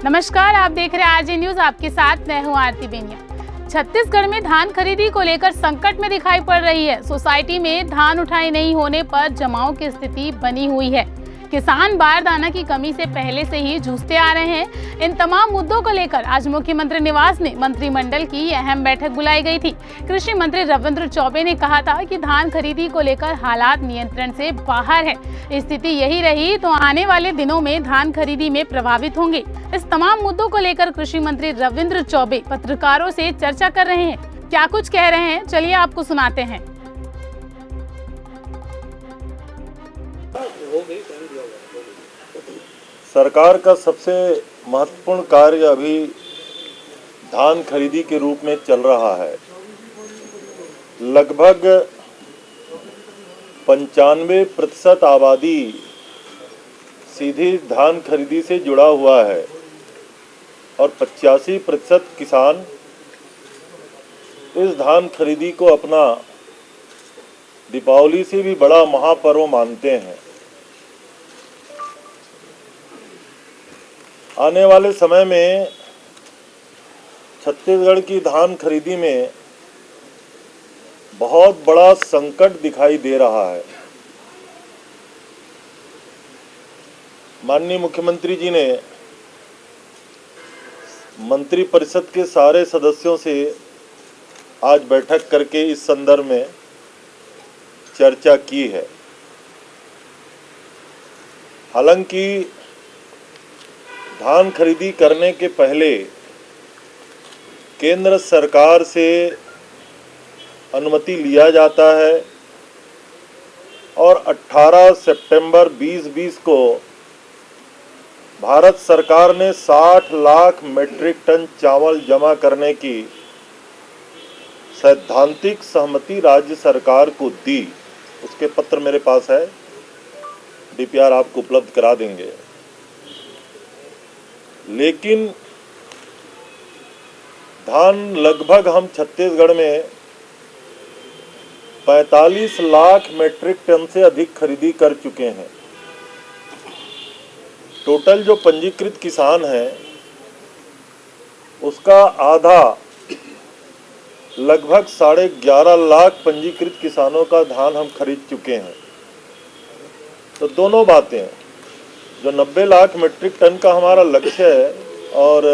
नमस्कार, आप देख रहे हैं आरजे न्यूज। आपके साथ मैं हूं आरती बेनिया। छत्तीसगढ़ में धान खरीदी को लेकर संकट में दिखाई पड़ रही है। सोसाइटी में धान उठाई नहीं होने पर जमाव की स्थिति बनी हुई है। किसान बारदाना की कमी से पहले से ही जूझते आ रहे हैं। इन तमाम मुद्दों को लेकर आज मुख्यमंत्री निवास में मंत्रिमंडल की अहम बैठक बुलाई गई थी। कृषि मंत्री रविंद्र चौबे ने कहा था कि धान खरीदी को लेकर हालात नियंत्रण से बाहर है। स्थिति यही रही तो आने वाले दिनों में धान खरीदी में प्रभावित होंगे। इस तमाम मुद्दों को लेकर कृषि मंत्री रविंद्र चौबे पत्रकारों से चर्चा कर रहे हैं। क्या कुछ कह रहे हैं, चलिए आपको सुनाते हैं। सरकार का सबसे महत्वपूर्ण कार्य अभी धान खरीदी के रूप में चल रहा है। लगभग 95% आबादी सीधी धान खरीदी से जुड़ा हुआ है और 85% किसान इस धान खरीदी को अपना दीपावली से भी बड़ा महापर्व मानते हैं। आने वाले समय में छत्तीसगढ़ की धान खरीदी में बहुत बड़ा संकट दिखाई दे रहा है। माननीय मुख्यमंत्री जी ने मंत्रिपरिषद के सारे सदस्यों से आज बैठक करके इस संदर्भ में चर्चा की है। हालांकि धान खरीदी करने के पहले केंद्र सरकार से अनुमति लिया जाता है और 18 सितंबर 2020 को भारत सरकार ने 60 लाख मीट्रिक टन चावल जमा करने की सैद्धांतिक सहमति राज्य सरकार को दी। उसके पत्र मेरे पास है, डीपीआर आपको उपलब्ध करा देंगे। लेकिन धान लगभग हम छत्तीसगढ़ में 45 लाख मीट्रिक टन से अधिक खरीदी कर चुके हैं। टोटल जो पंजीकृत किसान हैं उसका आधा लगभग 11.5 लाख पंजीकृत किसानों का धान हम खरीद चुके हैं। तो दोनों बातें हैं, जो 90 लाख मीट्रिक टन का हमारा लक्ष्य है और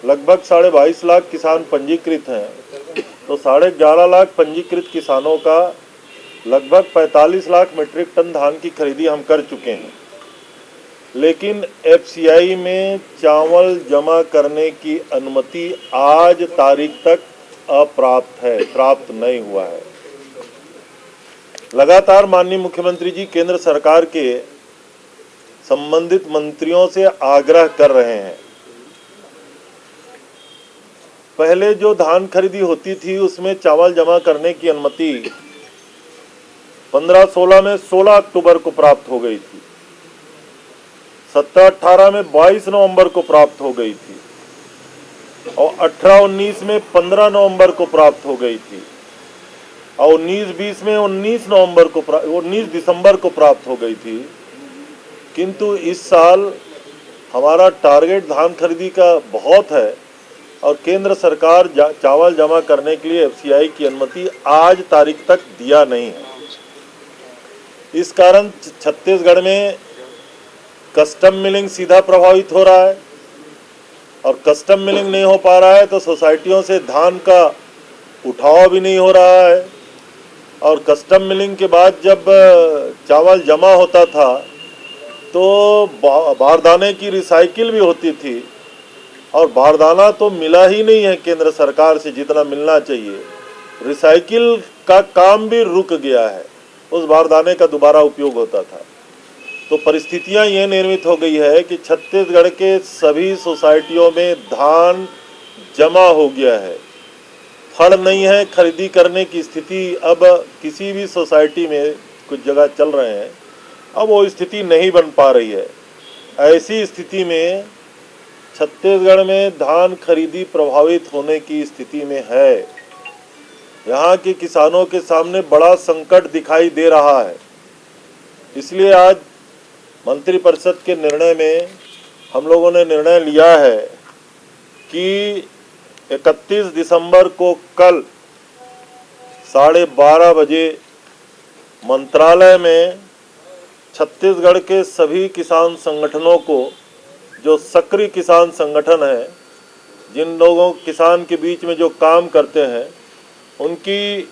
लगभग 22.5 लाख किसान पंजीकृत हैं, तो 11.5 लाख पंजीकृत किसानों का लगभग 45 लाख मीट्रिक टन धान की खरीदी हम कर चुके हैं। लेकिन एफसीआई में चावल जमा करने की अनुमति आज तारीख तक अप्राप्त है, प्राप्त नहीं हुआ है। लगातार माननीय मुख्यमंत्री जी केंद्र सरकार के संबंधित मंत्रियों से आग्रह कर रहे हैं। पहले जो धान खरीदी होती थी उसमें चावल जमा करने की अनुमति 15-16 में 16 अक्टूबर को प्राप्त हो गई थी, 17-18 में 22 नवंबर को प्राप्त हो गई थी और 18-19 में 15 नवंबर को प्राप्त हो गई थी और 19-20 में 19 दिसंबर को प्राप्त हो गई थी। किंतु इस साल हमारा टारगेट धान खरीदी का बहुत है और केंद्र सरकार चावल जमा करने के लिए एफसीआई की अनुमति आज तारीख तक दिया नहीं है। इस कारण छत्तीसगढ़ में कस्टम मिलिंग सीधा प्रभावित हो रहा है और कस्टम मिलिंग नहीं हो पा रहा है तो सोसाइटियों से धान का उठाव भी नहीं हो रहा है। और कस्टम मिलिंग के बाद जब चावल जमा होता था तो बारदाने की रिसाइकिल भी होती थी और बारदाना तो मिला ही नहीं है केंद्र सरकार से जितना मिलना चाहिए। रिसाइकिल का काम भी रुक गया है, उस बारदाने का दोबारा उपयोग होता था। तो परिस्थितियां ये निर्मित हो गई है कि छत्तीसगढ़ के सभी सोसाइटियों में धान जमा हो गया है, फल नहीं है। खरीदी करने की स्थिति अब किसी भी सोसाइटी में कुछ जगह चल रहे हैं, अब वो स्थिति नहीं बन पा रही है। ऐसी स्थिति में छत्तीसगढ़ में धान खरीदी प्रभावित होने की स्थिति में है। यहाँ के किसानों के सामने बड़ा संकट दिखाई दे रहा है। इसलिए आज मंत्रिपरिषद के निर्णय में हम लोगों ने निर्णय लिया है कि 31 दिसंबर को कल 12:30 बजे मंत्रालय में छत्तीसगढ़ के सभी किसान संगठनों को, जो सक्रिय किसान संगठन है, जिन लोगों किसान के बीच में जो काम करते हैं, उनकी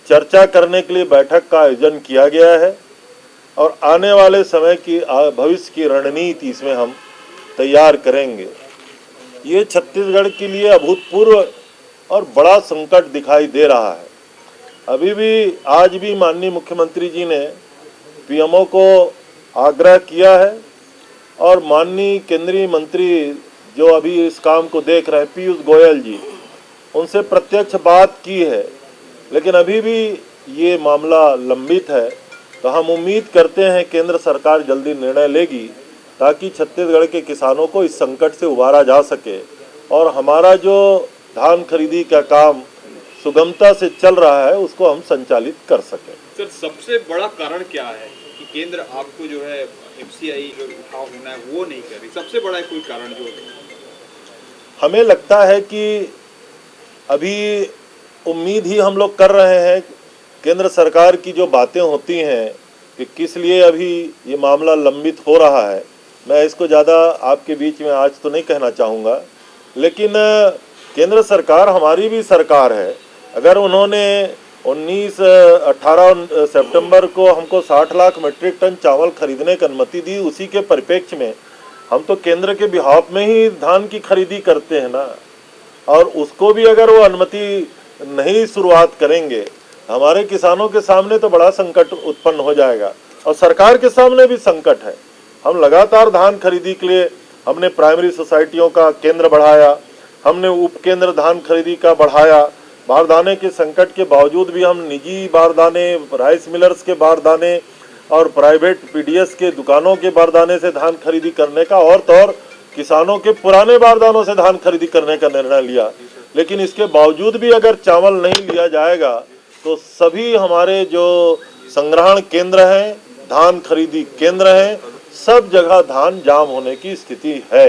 चर्चा करने के लिए बैठक का आयोजन किया गया है और आने वाले समय की भविष्य की रणनीति इसमें हम तैयार करेंगे। ये छत्तीसगढ़ के लिए अभूतपूर्व और बड़ा संकट दिखाई दे रहा है। अभी भी आज भी माननीय मुख्यमंत्री जी ने पीएमओ को आग्रह किया है और माननीय केंद्रीय मंत्री जो अभी इस काम को देख रहे हैं, पीयूष गोयल जी, उनसे प्रत्यक्ष बात की है, लेकिन अभी भी ये मामला लंबित है। तो हम उम्मीद करते हैं केंद्र सरकार जल्दी निर्णय लेगी ताकि छत्तीसगढ़ के किसानों को इस संकट से उबारा जा सके और हमारा जो धान खरीदी का काम सुगमता से चल रहा है उसको हम संचालित कर सकें। सर, सबसे बड़ा कारण क्या है कि केंद्र आपको जो है एफसीआई जो उठाव होना है वो नहीं कर रही? सबसे बड़ा कोई कारण जो हमें लगता है कि अभी उम्मीद ही हम लोग कर रहे हैं केंद्र सरकार की जो बातें होती हैं कि किस लिए अभी ये मामला लंबित हो रहा है, मैं इसको ज़्यादा आपके बीच में आज तो नहीं कहना चाहूँगा, लेकिन केंद्र सरकार हमारी भी सरकार है। अगर उन्होंने 18 सितंबर को हमको 60 लाख मीट्रिक टन चावल खरीदने की अनुमति दी, उसी के परिप्रेक्ष्य में हम तो केंद्र के बिहाफ में ही धान की खरीदी करते हैं ना, और उसको भी अगर वो अनुमति नहीं शुरुआत करेंगे, हमारे किसानों के सामने तो बड़ा संकट उत्पन्न हो जाएगा और सरकार के सामने भी संकट है। हम लगातार धान खरीदी के लिए हमने प्राइमरी सोसाइटियों का केंद्र बढ़ाया, हमने उप केंद्र धान खरीदी का बढ़ाया। बारदाने के संकट के बावजूद भी हम निजी बारदाने, राइस मिलर्स के बारदाने और प्राइवेट पीडीएस के दुकानों के बारदाने से धान खरीदी करने का और तो और किसानों के पुराने बारदानों से धान खरीदी करने का निर्णय लिया। लेकिन इसके बावजूद भी अगर चावल नहीं लिया जाएगा तो सभी हमारे जो संग्रहण केंद्र हैं, धान खरीदी केंद्र हैं, सब जगह धान जाम होने की स्थिति है।